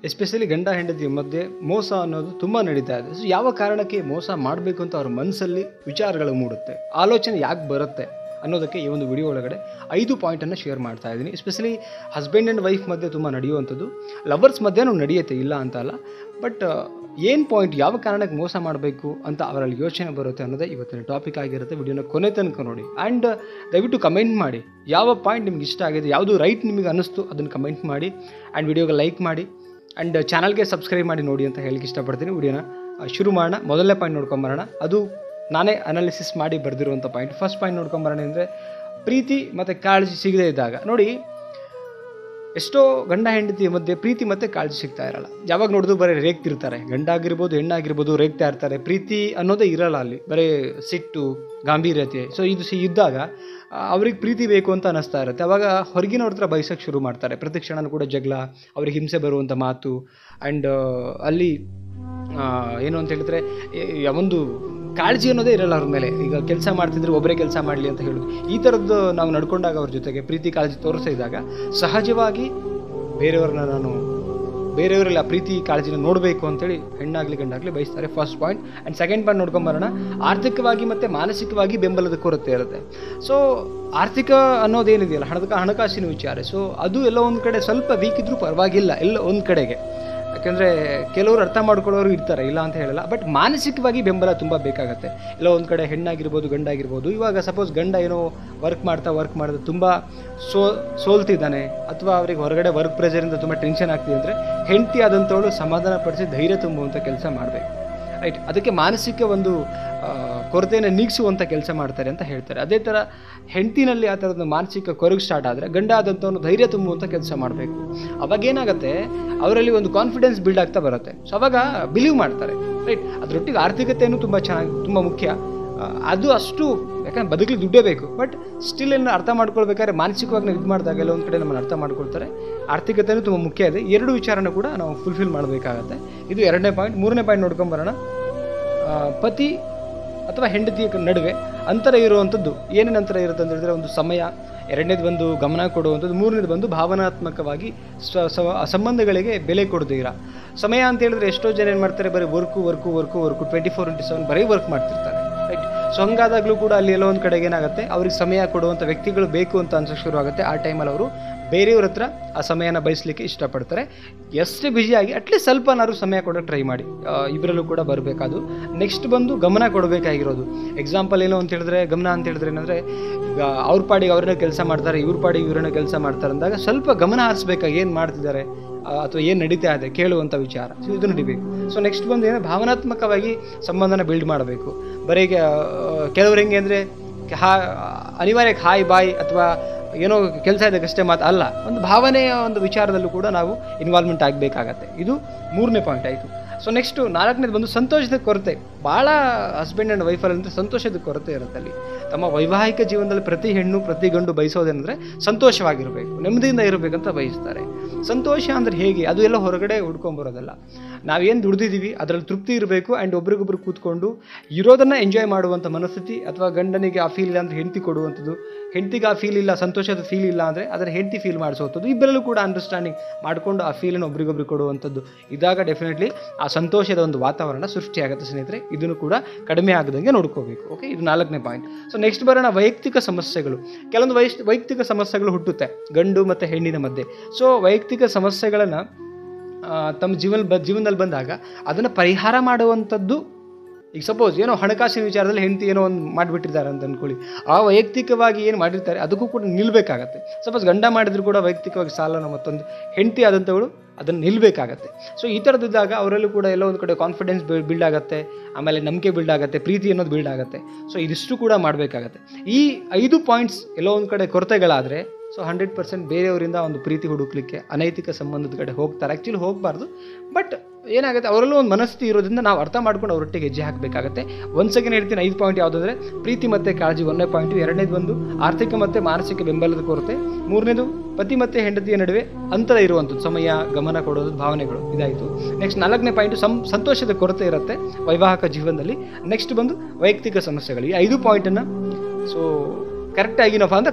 Especially ಗಂಡ ಹೆಂಡತಿ ಮಧ್ಯೆ ಮೋಸ ಅನ್ನೋದು ತುಂಬ ನಡೀತಾ ಇದೆ. ಸೊ ಯಾವ ಕಾರಣಕ್ಕೆ ಮೋಸ ಮಾಡಬೇಕು ಅಂತ ಅವ್ರ ಮನಸ್ಸಲ್ಲಿ ವಿಚಾರಗಳು ಮೂಡುತ್ತೆ, ಆಲೋಚನೆ ಯಾಕೆ ಬರುತ್ತೆ ಅನ್ನೋದಕ್ಕೆ ಈ ಒಂದು ವಿಡಿಯೋ ಒಳಗಡೆ 5 ಪಾಯಿಂಟನ್ನು ಶೇರ್ ಮಾಡ್ತಾ ಇದ್ದೀನಿ. ಎಸ್ಪೆಷಲಿ ಹಸ್ಬೆಂಡ್ ಆ್ಯಂಡ್ ವೈಫ್ ಮಧ್ಯೆ ತುಂಬ ನಡೆಯುವಂಥದ್ದು, ಲವರ್ಸ್ ಮಧ್ಯೆನೂ ನಡೆಯುತ್ತೆ, ಇಲ್ಲ ಅಂತ ಅಲ್ಲ. ಬಟ್ ಏನು ಪಾಯಿಂಟ್, ಯಾವ ಕಾರಣಕ್ಕೆ ಮೋಸ ಮಾಡಬೇಕು ಅಂತ ಅವರಲ್ಲಿ ಯೋಚನೆ ಬರುತ್ತೆ ಅನ್ನೋದೇ ಇವತ್ತಿನ ಟಾಪಿಕ್ ಆಗಿರುತ್ತೆ. ವಿಡಿಯೋನ ಕೊನೆ ತನಕ ನೋಡಿ ಆ್ಯಂಡ್ ದಯವಿಟ್ಟು ಕಮೆಂಟ್ ಮಾಡಿ ಯಾವ ಪಾಯಿಂಟ್ ನಿಮ್ಗೆ ಇಷ್ಟ ಆಗಿದೆ, ಯಾವುದು ರೈಟ್ ನಿಮಗೆ ಅನ್ನಿಸ್ತು ಅದನ್ನು ಕಮೆಂಟ್ ಮಾಡಿ ಆ್ಯಂಡ್ ವಿಡಿಯೋಗೆ ಲೈಕ್ ಮಾಡಿ ಆ್ಯಂಡ್ ಚಾನಲ್ಗೆ ಸಬ್ಸ್ಕ್ರೈಬ್ ಮಾಡಿ ನೋಡಿ ಅಂತ ಹೇಳಕ್ಕೆ ಇಷ್ಟಪಡ್ತೀನಿ. ವಿಡಿಯೋನ ಶುರು ಮಾಡೋಣ. ಮೊದಲನೇ ಪಾಯಿಂಟ್ ನೋಡ್ಕೊಂಬರೋಣ, ಅದು ನಾನೇ ಅನಾಲಿಸಿಸ್ ಮಾಡಿ ಬರೆದಿರುವಂಥ ಪಾಯಿಂಟ್. ಫಸ್ಟ್ ಪಾಯಿಂಟ್ ನೋಡ್ಕೊಂಬರೋಣ ಅಂದರೆ ಪ್ರೀತಿ ಮತ್ತು ಕಾಳಜಿ ಸಿಗದೇ ಇದ್ದಾಗ. ನೋಡಿ, ಎಷ್ಟೋ ಗಂಡ ಹೆಂಡತಿ ಮಧ್ಯೆ ಪ್ರೀತಿ ಮತ್ತು ಕಾಳಜಿ ಸಿಗ್ತಾ ಇರಲ್ಲ. ಯಾವಾಗ ನೋಡಿದ್ರು ಬರೀ ರೇಗ್ತಿರ್ತಾರೆ, ಗಂಡ ಆಗಿರ್ಬೋದು ಹೆಣ್ಣಾಗಿರ್ಬೋದು ರೇಗ್ತಾ ಇರ್ತಾರೆ. ಪ್ರೀತಿ ಅನ್ನೋದೇ ಇರಲ್ಲ ಅಲ್ಲಿ, ಬರೀ ಸಿಟ್ಟು ಗಾಂಭೀರ್ಯತೆ. ಸೊ ಇದು ಇದ್ದಾಗ ಅವ್ರಿಗೆ ಪ್ರೀತಿ ಬೇಕು ಅಂತ ಅನ್ನಿಸ್ತಾ ಇರುತ್ತೆ. ಅವಾಗ ಹೊರಗಿನವ್ರ ಹತ್ರ ಬಯಸೋಕ್ಕೆ ಶುರು ಮಾಡ್ತಾರೆ. ಪ್ರತಿ ಕ್ಷಣನೂ ಕೂಡ ಜಗಳ, ಅವ್ರಿಗೆ ಹಿಂಸೆ ಬರುವಂಥ ಮಾತು ಆ್ಯಂಡ್ ಅಲ್ಲಿ ಏನು ಅಂತ ಹೇಳಿದ್ರೆ ಒಂದು ಕಾಳಜಿ ಅನ್ನೋದೇ ಇರಲ್ಲ ಅವ್ರ ಮೇಲೆ. ಈಗ ಕೆಲಸ ಮಾಡ್ತಿದ್ರೆ ಒಬ್ಬರೇ ಕೆಲಸ ಮಾಡಲಿ ಅಂತ ಹೇಳೋದು, ಈ ಥರದ್ದು ನಾವು ನಡ್ಕೊಂಡಾಗ ಅವ್ರ ಜೊತೆಗೆ ಪ್ರೀತಿ ಕಾಳಜಿ ತೋರಿಸಿದಾಗ ಸಹಜವಾಗಿ ಬೇರೆಯವರೆಲ್ಲ ಪ್ರೀತಿ ಕಾಳಜಿನ ನೋಡಬೇಕು ಅಂತೇಳಿ ಹೆಣ್ಣಾಗಲಿ ಗಂಡಾಗಲಿ ಬಯಸ್ತಾರೆ. First point. And second point ನೋಡ್ಕೊಂಬರೋಣ, ಆರ್ಥಿಕವಾಗಿ ಮತ್ತು ಮಾನಸಿಕವಾಗಿ ಬೆಂಬಲದ ಕೊರತೆ ಇರುತ್ತೆ. ಸೊ ಆರ್ಥಿಕ ಅನ್ನೋದೇನಿದೆಯಲ್ಲ, ಹಣಕಾಸಿನ ವಿಚಾರ, ಸೊ ಅದು ಎಲ್ಲ ಒಂದು ಕಡೆ ಸ್ವಲ್ಪ ವೀಕ್ ಇದ್ರೂ ಪರವಾಗಿಲ್ಲ, ಎಲ್ಲ ಒಂದು ಕಡೆಗೆ. ಯಾಕೆಂದರೆ ಕೆಲವರು ಅರ್ಥ ಮಾಡ್ಕೊಳ್ಳೋರು ಇರ್ತಾರೆ, ಇಲ್ಲ ಅಂತ ಹೇಳಲ್ಲ. ಬಟ್ ಮಾನಸಿಕವಾಗಿ ಬೆಂಬಲ ತುಂಬ ಬೇಕಾಗತ್ತೆ. ಎಲ್ಲ ಒಂದು ಕಡೆ ಹೆಣ್ಣಾಗಿರ್ಬೋದು ಗಂಡಾಗಿರ್ಬೋದು. ಇವಾಗ ಸಪೋಸ್ ಗಂಡ ಏನೋ ವರ್ಕ್ ಮಾಡ್ತಾ ತುಂಬ ಸೋಲ್ತಿದ್ದಾನೆ, ಅಥವಾ ಅವ್ರಿಗೆ ಹೊರಗಡೆ ವರ್ಕ್ ಪ್ರೆಷರಿಂದ ತುಂಬ ಟೆನ್ಷನ್ ಆಗ್ತಿದೆ ಅಂದರೆ ಹೆಂಡತಿ ಆದಂಥವಳು ಸಮಾಧಾನ ಪಡಿಸಿ ಧೈರ್ಯ ತುಂಬುವಂಥ ಕೆಲಸ ಮಾಡಬೇಕು, ರೈಟ್. ಅದಕ್ಕೆ ಮಾನಸಿಕ ಒಂದು ಕೊರತೆಯನ್ನು ನೀಗಿಸುವಂಥ ಕೆಲಸ ಮಾಡ್ತಾರೆ ಅಂತ ಹೇಳ್ತಾರೆ. ಅದೇ ಥರ ಹೆಂಡತಿನಲ್ಲಿ ಆ ಥರದ ಮಾನಸಿಕ ಕೊರಗು ಸ್ಟಾರ್ಟ್ ಆದರೆ ಗಂಡ ಆದಂಥವನು ಧೈರ್ಯ ತುಂಬುವಂಥ ಕೆಲಸ ಮಾಡಬೇಕು. ಅವಾಗೇನಾಗುತ್ತೆ, ಅವರಲ್ಲಿ ಒಂದು ಕಾನ್ಫಿಡೆನ್ಸ್ ಬಿಲ್ಡ್ ಆಗ್ತಾ ಬರುತ್ತೆ. ಸೊ ಅವಾಗ ಬಿಲೀವ್ ಮಾಡ್ತಾರೆ, ರೈಟ್. ಅದರೊಟ್ಟಿಗೆ ಆರ್ಥಿಕತೆಯೂ ತುಂಬ ಮುಖ್ಯ. ಅದು ಅಷ್ಟು, ಯಾಕಂದ್ರೆ ಬದುಕಲಿಕ್ಕೆ ದುಡ್ಡೇ ಬೇಕು. ಬಟ್ ಸ್ಟಿಲ್ ಏನು ಅರ್ಥ ಮಾಡ್ಕೊಳ್ಬೇಕಾದ್ರೆ ಮಾನಸಿಕವಾಗಿ ನಾವು ಇದು ಮಾಡಿದಾಗ ಎಲ್ಲ ಒಂದು ಕಡೆ ನಮ್ಮನ್ನು ಅರ್ಥ ಮಾಡ್ಕೊಳ್ತಾರೆ. ಆರ್ಥಿಕತೆಯೂ ತುಂಬ ಮುಖ್ಯ ಇದೆ. ಎರಡು ವಿಚಾರನೂ ಕೂಡ ನಾವು ಫುಲ್ಫಿಲ್ ಮಾಡಬೇಕಾಗತ್ತೆ. ಇದು ಎರಡನೇ ಪಾಯಿಂಟ್. ಮೂರನೇ ಪಾಯಿಂಟ್ ನೋಡ್ಕೊಂಬರೋಣ, ಪತಿ ಅಥವಾ ಹೆಂಡತಿಯ ನಡುವೆ ಅಂತರ ಇರುವಂಥದ್ದು. ಏನೇನು ಅಂತರ ಇರುತ್ತೆ ಅಂತ ಹೇಳಿದ್ರೆ, ಒಂದು ಸಮಯ, ಎರಡನೇದು ಬಂದು ಗಮನ ಕೊಡುವಂಥದ್ದು, ಮೂರನೇದು ಬಂದು ಭಾವನಾತ್ಮಕವಾಗಿ ಸಂಬಂಧಗಳಿಗೆ ಬೆಲೆ ಕೊಡದಿರ. ಸಮಯ ಅಂತ ಹೇಳಿದ್ರೆ ಎಷ್ಟೋ ಜನ ಏನು ಮಾಡ್ತಾರೆ, ಬರೀ ವರ್ಕು 24/7 ಬರೀ ವರ್ಕ್ ಮಾಡ್ತಿರ್ತಾರೆ, ರೈಟ್. ಸೊ ಹಂಗಾದಾಗಲೂ ಕೂಡ ಅಲ್ಲಿ ಎಲ್ಲೋ ಒಂದು ಕಡೆಗೆ ಏನಾಗುತ್ತೆ, ಅವ್ರಿಗೆ ಸಮಯ ಕೊಡುವಂಥ ವ್ಯಕ್ತಿಗಳು ಬೇಕು ಅಂತ ಅನ್ಸೋಕ್ಕೆ ಶುರು ಆಗುತ್ತೆ. ಆ ಟೈಮಲ್ಲಿ ಅವರು ಬೇರೆಯವ್ರ ಹತ್ರ ಆ ಸಮಯನ ಬಯಸಲಿಕ್ಕೆ ಇಷ್ಟಪಡ್ತಾರೆ. ಎಷ್ಟೇ ಬ್ಯುಸಿಯಾಗಿ ಅಟ್ಲೀಸ್ಟ್ ಸ್ವಲ್ಪನಾದ್ರು ಸಮಯ ಕೊಡೋಕೆ ಟ್ರೈ ಮಾಡಿ. ಇಬ್ಬರಲ್ಲೂ ಕೂಡ ಬರಬೇಕಾದು. ನೆಕ್ಸ್ಟ್ ಬಂದು ಗಮನ ಕೊಡಬೇಕಾಗಿರೋದು. ಎಕ್ಸಾಂಪಲ್ ಏನು ಅಂತ ಹೇಳಿದ್ರೆ, ಗಮನ ಅಂತ ಹೇಳಿದ್ರೆ ಏನಂದರೆ, ಈಗ ಅವ್ರ ಪಾಡಿಗೆ ಅವ್ರನ್ನ ಕೆಲಸ ಮಾಡ್ತಾರೆ, ಇವ್ರ ಪಾಡಿಗೆ ಇವ್ರನ್ನ ಕೆಲಸ ಮಾಡ್ತಾರೆ ಅಂದಾಗ ಸ್ವಲ್ಪ ಗಮನ ಹರಿಸ್ಬೇಕಾಗಿ ಏನು ಮಾಡ್ತಿದ್ದಾರೆ ಅಥವಾ ಏನು ನಡೀತಾ ಇದೆ ಕೇಳುವಂಥ ವಿಚಾರ. ಸೊ ಇದು ನಡಿಬೇಕು. ಸೊ ನೆಕ್ಸ್ಟ್ ಬಂದು ಏನೋ ಭಾವನಾತ್ಮಕವಾಗಿ ಸಂಬಂಧನ ಬಿಲ್ಡ್ ಮಾಡಬೇಕು. ಬರೀ ಕೆಲವ್ರು ಹೆಂಗೆ ಅಂದರೆ ಅನಿವಾರ್ಯಕ್ಕೆ ಹಾಯ್ ಬಾಯ್ ಅಥವಾ ಏನೋ ಕೆಲಸ ಇದಕ್ಕಷ್ಟೇ ಮಾತು ಅಲ್ಲ, ಒಂದು ಭಾವನೆಯ ಒಂದು ವಿಚಾರದಲ್ಲೂ ಕೂಡ ನಾವು ಇನ್ವಾಲ್ವ್ಮೆಂಟ್ ಆಗಬೇಕಾಗತ್ತೆ. ಇದು ಮೂರನೇ ಪಾಯಿಂಟ್ ಆಯಿತು. ಸೊ ನೆಕ್ಸ್ಟು ನಾಲ್ಕನೇದು ಬಂದು ಸಂತೋಷದ ಕೊರತೆ. ಭಾಳ ಹಸ್ಬೆಂಡ್ ಆ್ಯಂಡ್ ವೈಫಲ್ಲಿ ಸಂತೋಷದ ಕೊರತೆ ಇರುತ್ತೆ. ಅಲ್ಲಿ ತಮ್ಮ ವೈವಾಹಿಕ ಜೀವನದಲ್ಲಿ ಪ್ರತಿ ಹೆಣ್ಣು ಪ್ರತಿ ಗಂಡು ಬಯಸೋದೇನೆಂದರೆ ಸಂತೋಷವಾಗಿರಬೇಕು, ನೆಮ್ಮದಿಯಿಂದ ಇರಬೇಕಂತ ಬಯಸ್ತಾರೆ. ಸಂತೋಷ ಅಂದರೆ ಹೇಗೆ, ಅದು ಎಲ್ಲ ಹೊರಗಡೆ ಹುಡ್ಕೊಂಬರೋದಲ್ಲ. ನಾವೇನು ದುಡ್ದಿದ್ದೀವಿ ಅದರಲ್ಲಿ ತೃಪ್ತಿ ಇರಬೇಕು ಆ್ಯಂಡ್ ಒಬ್ರಿಗೊಬ್ರು ಕೂತ್ಕೊಂಡು ಇರೋದನ್ನು ಎಂಜಾಯ್ ಮಾಡುವಂಥ ಮನಸ್ಥಿತಿ. ಅಥವಾ ಗಂಡನಿಗೆ ಆ ಫೀಲ್ ಇಲ್ಲ ಅಂದರೆ ಹೆಂಡತಿ ಕೊಡುವಂಥದ್ದು, ಹೆಂಡತಿಗೆ ಆ ಫೀಲ್ ಇಲ್ಲ, ಸಂತೋಷದ ಫೀಲ್ ಇಲ್ಲ ಅಂದರೆ ಅದರ ಹೆಂಡತಿ ಫೀಲ್ ಮಾಡಿಸುವಂಥದ್ದು. ಇಬ್ಬರಲ್ಲೂ ಕೂಡ ಅಂಡರ್ಸ್ಟ್ಯಾಂಡಿಂಗ್ ಮಾಡಿಕೊಂಡು ಆ ಫೀಲನ್ನು ಒಬ್ರಿಗೊಬ್ರು ಕೊಡುವಂಥದ್ದು ಇದ್ದಾಗ ಡೆಫಿನೆಟ್ಲಿ ಆ ಸಂತೋಷದ ಒಂದು ವಾತಾವರಣ ಸೃಷ್ಟಿಯಾಗುತ್ತೆ ಸ್ನೇಹಿತರೆ. ಇದನ್ನು ಕೂಡ ಕಡಿಮೆ ಆಗದಂಗೆ ನೋಡ್ಕೋಬೇಕು. ಓಕೆ, ಇದು ನಾಲ್ಕನೇ ಪಾಯಿಂಟ್. ಸೊ ನೆಕ್ಸ್ಟ್ ಬರೋಣ, ವೈಯಕ್ತಿಕ ಸಮಸ್ಯೆಗಳು. ಕೆಲವೊಂದು ವೈಯಕ್ತಿಕ ಸಮಸ್ಯೆಗಳು ಹುಟ್ಟುತ್ತೆ ಗಂಡು ಮತ್ತು ಹೆಣ್ಣಿನ ಮಧ್ಯೆ. ಸೊ ವೈಯಕ್ತಿಕ ಸಮಸ್ಯೆಗಳನ್ನು ತಮ್ಮ ಜೀವನದಲ್ಲಿ ಬಂದಾಗ ಅದನ್ನು ಪರಿಹಾರ ಮಾಡುವಂಥದ್ದು. ಈಗ ಸಪೋಸ್ ಏನೋ ಹಣಕಾಸಿನ ವಿಚಾರದಲ್ಲಿ ಹೆಂಡತಿ ಏನೋ ಒಂದು ಮಾಡಿಬಿಟ್ಟಿದ್ದಾರೆ ಅಂತ ಅಂದ್ಕೊಳ್ಳಿ, ಆ ವೈಯಕ್ತಿಕವಾಗಿ ಏನು ಮಾಡಿರ್ತಾರೆ ಅದಕ್ಕೂ ಕೂಡ ನಿಲ್ಲಬೇಕಾಗತ್ತೆ. ಸಪೋಸ್ ಗಂಡ ಮಾಡಿದ್ರು ಕೂಡ ವೈಯಕ್ತಿಕವಾಗಿ ಸಾಲನ ಮತ್ತೊಂದು ಹೆಂಡತಿ ಆದಂಥವಳು ಅದನ್ನು ನಿಲ್ಲಬೇಕಾಗತ್ತೆ. ಸೊ ಈ ಥರದ್ದಿದ್ದಾಗ ಅವರಲ್ಲೂ ಕೂಡ ಎಲ್ಲೋ ಒಂದು ಕಡೆ ಕಾನ್ಫಿಡೆನ್ಸ್ ಬಿಲ್ಡ್ ಆಗುತ್ತೆ, ಆಮೇಲೆ ನಂಬಿಕೆ ಬಿಲ್ಡ್ ಆಗುತ್ತೆ, ಪ್ರೀತಿ ಅನ್ನೋದು ಬಿಲ್ಡ್ ಆಗುತ್ತೆ. ಸೊ ಇದಿಷ್ಟು ಕೂಡ ಮಾಡಬೇಕಾಗತ್ತೆ. ಈ 5 ಪಾಯಿಂಟ್ಸ್ ಎಲ್ಲೋ ಒಂದು ಕಡೆ ಕೊರತೆಗಳಾದರೆ ಸೊ 100% ಬೇರೆಯವರಿಂದ ಒಂದು ಪ್ರೀತಿ ಹುಡುಕ್ಲಿಕ್ಕೆ ಅನೈತಿಕ ಸಂಬಂಧದ ಕಡೆ ಹೋಗ್ತಾರೆ. ಆ್ಯಕ್ಚುಲಿ ಹೋಗಬಾರ್ದು. ಬಟ್ ಏನಾಗುತ್ತೆ, ಅವರಲ್ಲೂ ಒಂದು ಮನಸ್ಥಿತಿ ಇರೋದ್ರಿಂದ ನಾವು ಅರ್ಥ ಮಾಡ್ಕೊಂಡು ಅವರೊಟ್ಟಿಗೆ ಹೆಜ್ಜೆ ಹಾಕಬೇಕಾಗತ್ತೆ. ಒಂದು ಸೆಕೆಂಡ್ ಹೇಳ್ತೀನಿ, 5 ಪಾಯಿಂಟ್ ಯಾವುದಂದರೆ ಪ್ರೀತಿ ಮತ್ತು ಕಾಳಜಿ 1ನೇ ಪಾಯಿಂಟು, ಎರಡನೇದು ಬಂದು ಆರ್ಥಿಕ ಮತ್ತು ಮಾನಸಿಕ ಬೆಂಬಲದ ಕೊರತೆ, ಮೂರನೇದು ಪತಿ ಮತ್ತು ಹೆಂಡತಿಯ ನಡುವೆ ಅಂತರ ಇರುವಂಥದ್ದು, ಸಮಯ ಗಮನ ಕೊಡೋದು, ಭಾವನೆಗಳು, ಇದಾಯಿತು. ನೆಕ್ಸ್ಟ್ 4ನೇ ಪಾಯಿಂಟು ಸಂತೋಷದ ಕೊರತೆ ಇರುತ್ತೆ ವೈವಾಹಿಕ ಜೀವನದಲ್ಲಿ. ನೆಕ್ಸ್ಟ್ ಬಂದು ವೈಯಕ್ತಿಕ ಸಮಸ್ಯೆಗಳು. ಈ 5 ಪಾಯಿಂಟನ್ನು ಸೊ ಕರೆಕ್ಟಾಗಿ ನಾವು ಅಂತ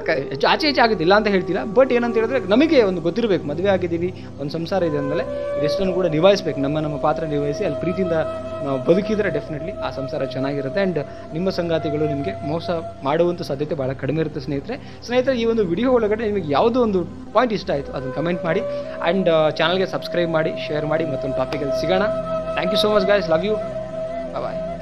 ಆಚೆ ಆಗೋದಿಲ್ಲ ಅಂತ ಹೇಳ್ತಿಲ್ಲ. ಬಟ್ ಏನಂತ ಹೇಳಿದ್ರೆ ನಮಗೆ ಒಂದು ಗೊತ್ತಿರಬೇಕು, ಮದುವೆ ಆಗಿದ್ದೀವಿ, ಒಂದು ಸಂಸಾರ ಇದೆ ಅಂದಮೇಲೆ ಇದೆಷ್ಟನ್ನು ಕೂಡ ನಿಭಾಯಿಸಬೇಕು, ನಮ್ಮ ಪಾತ್ರ ನಿಭಾಯಿಸಿ ಅಲ್ಲಿ ಪ್ರೀತಿಯಿಂದ ನಾವು ಬದುಕಿದರೆ ಡೆಫಿನೆಟ್ಲಿ ಆ ಸಂಸಾರ ಚೆನ್ನಾಗಿರುತ್ತೆ. ಆ್ಯಂಡ್ ನಿಮ್ಮ ಸಂಗಾತಿಗಳು ನಿಮಗೆ ಮೋಸ ಮಾಡುವಂಥ ಸಾಧ್ಯತೆ ಭಾಳ ಕಡಿಮೆ ಇರುತ್ತೆ ಸ್ನೇಹಿತರೆ. ಈ ಒಂದು ವಿಡಿಯೋ ಒಳಗಡೆ ನಿಮಗೆ ಯಾವುದೋ ಒಂದು ಪಾಯಿಂಟ್ ಇಷ್ಟ ಆಯಿತು ಅದನ್ನು ಕಮೆಂಟ್ ಮಾಡಿ, ಆ್ಯಂಡ್ ಚಾನಲ್ಗೆ ಸಬ್ಸ್ಕ್ರೈಬ್ ಮಾಡಿ, ಶೇರ್ ಮಾಡಿ. ಮತ್ತೊಂದು ಟಾಪಿಕಲ್ಲಿ ಸಿಗೋಣ. Thank you so much guys, love you, bye.